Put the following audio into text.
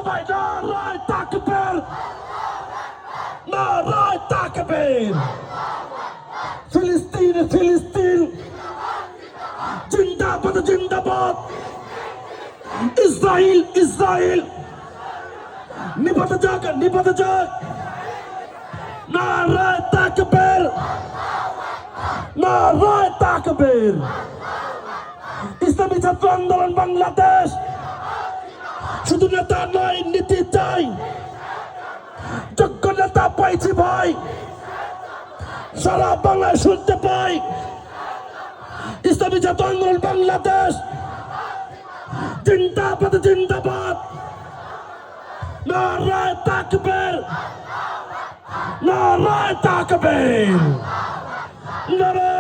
সবাই নারায় তাকবীর, নারায় তাকবীর। ফিলিস্তিন ফিলিস্তিন জিন্দাবাদ জিন্দাবাদ। ইসরাইল ইসরাইল নিপাত যাক নিপাত যাক। নারায় তাকবীর, নারায় তাকবীর। ইসলামী ছাত্র আন্দোলন বাংলাদেশ শুধু নেতা নয়, নীতি চাই। যোগ্য নেতা পাইছি ভাই, সারা বাংলায় শুনতে পাই। ইসলামী ছাত্র আন্দোলন বাংলাদেশ জিন্দাবাদ জিন্দাবাদ। নারায় তাকবীর, নারায় তাকবীর, নারায়